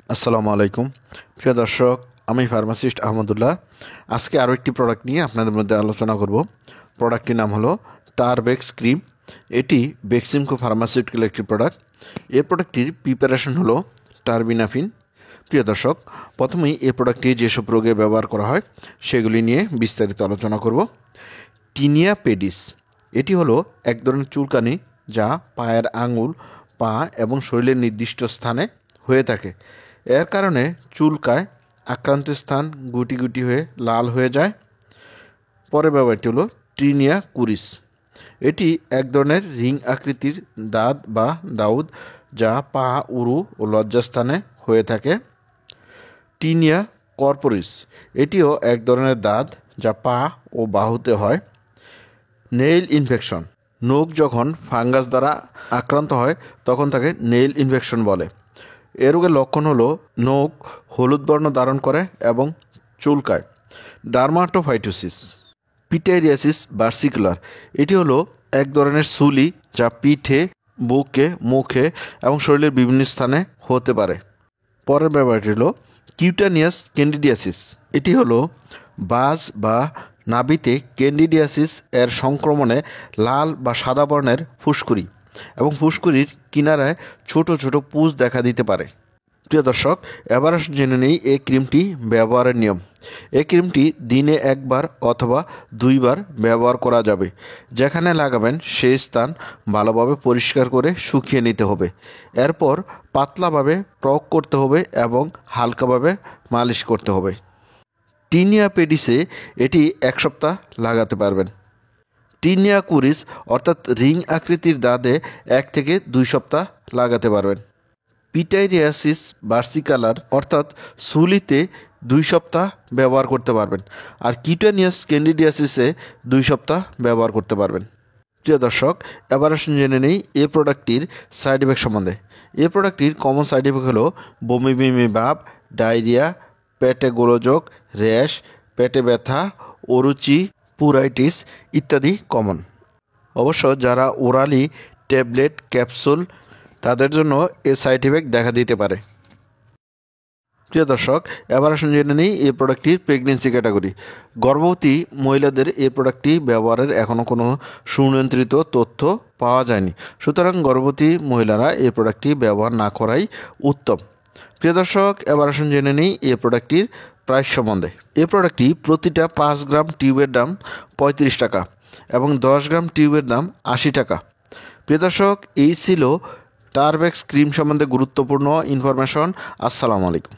আসসালামু আলাইকুম প্রিয় দর্শক, আমি ফার্মাসিস্ট আহমদুল্লাহ। আজকে আরও একটি প্রোডাক্ট নিয়ে আপনাদের মধ্যে আলোচনা করব। প্রোডাক্টটির নাম হলো টারবেক্স ক্রিম। এটি বেক্সিমকো ফার্মাসিউটিক্যাল একটি প্রোডাক্ট। এই প্রোডাক্টটির প্রিপারেশন হলো টারবিনাফিন। প্রিয় দর্শক, প্রথমেই এই প্রোডাক্টটি যেসব রোগে ব্যবহার করা হয় সেগুলি নিয়ে বিস্তারিত আলোচনা করব। টিনিয়া পেডিস, এটি হলো এক ধরনের চুলকানি যা পায়ের আঙুল, পা এবং শরীরের নির্দিষ্ট স্থানে হয়ে থাকে। এর কারণে চুলকায়, আক্রান্ত স্থান গুটি গুটি হয়ে লাল হয়ে যায়। পরের ব্যাপারটি হলো টিনিয়া কুরিস। এটি এক ধরনের রিং আকৃতির দাঁত বা দাউদ যা পা, উরু ও লজ্জাস্থানে হয়ে থাকে। টিনিয়া কর্পোরিস, এটিও এক ধরনের দাঁত যা পা ও বাহুতে হয়। নেইল ইনফেকশন, নখ যখন ফাঙ্গাস দ্বারা আক্রান্ত হয় তখন তাকে নেইল ইনফেকশন বলে। এ রোগের লক্ষণ হলো নখ হলুদ বর্ণ ধারণ করে এবং চুলকায়। ডার্মাটোফাইটোসিস। পিটাইরিয়াসিস ভার্সিকুলার, এটি হলো এক ধরনের সুলি যা পিঠে, বুকে, মুখে এবং শরীরের বিভিন্ন স্থানে হতে পারে। পরের ব্যাপারটি হলো কিউটানিয়াস ক্যান্ডিডিয়াসিস। এটি হলো বাজ বা নাভিতে ক্যান্ডিডিয়াসিস এর সংক্রমণে লাল বা সাদা বর্ণের ফুসকুড়ি এবং ফুসকুড়ির কিনারায় ছোট ছোট পুঁজ দেখা দিতে পারে। প্রিয় দর্শক, এবার জেনে নেই এই ক্রিমটি ব্যবহারের নিয়ম। এই ক্রিমটি দিনে একবার অথবা দুইবার ব্যবহার করা যাবে। যেখানে লাগাবেন সেই স্থান ভালোভাবে পরিষ্কার করে শুকিয়ে নিতে হবে। এরপর পাতলাভাবে প্রয়োগ করতে হবে এবং হালকাভাবে মালিশ করতে হবে। টিনিয়া পেডিসে এটি 1 সপ্তাহ লাগাতে পারবেন। টিনিয়া কুরিস অর্থাৎ রিং আকৃতির দাঁতে 1 থেকে 2 সপ্তাহ লাগাতে পারবেন। পিটাইরিয়াসিস ভার্সিকুলার অর্থাৎ সুলিতে 2 সপ্তাহ ব্যবহার করতে পারবেন। আর কিউটানিয়াস ক্যান্ডিডিয়াসিসে 2 সপ্তাহ ব্যবহার করতে পারবেন। প্রিয় দর্শক, এবার জেনে নেই এই প্রোডাক্টটির সাইড এফেক্ট সম্বন্ধে। এই প্রোডাক্টটির কমন সাইড এফেক্ট হলো বমি বমি ভাব, ডায়রিয়া, পেটে গোলযোগ, র্যাশ, পেটে ব্যথা, অরুচি, পুরাইটিস ইত্যাদি কমন। অবশ্য যারা ওরালি ট্যাবলেট, ক্যাপসুল তাদের জন্য এই সাইড এফেক্ট দেখা দিতে পারে। প্রিয় দর্শক, এবার জেনে নিই এই প্রোডাক্টটির প্রেগনেন্সি ক্যাটাগরি। গর্ভবতী মহিলাদের এই প্রোডাক্টটি ব্যবহারের এখনও কোনো সুনিয়ন্ত্রিত তথ্য পাওয়া যায়নি। সুতরাং গর্ভবতী মহিলারা এই প্রোডাক্টটি ব্যবহার না করাই উত্তম। প্রিয় দর্শক, এবার জেনে নিই এই প্রোডাক্টটির প্রাইস সম্বন্ধে। এই প্রোডাক্টটি প্রতিটা 5 গ্রাম টিউবের দাম 35 টাকা এবং 10 গ্রাম টিউবের দাম 80 টাকা। প্রিয় দর্শক, এই ছিল টারবেক্স ক্রিম সম্বন্ধে গুরুত্বপূর্ণ ইনফরমেশন। আসসালামু আলাইকুম।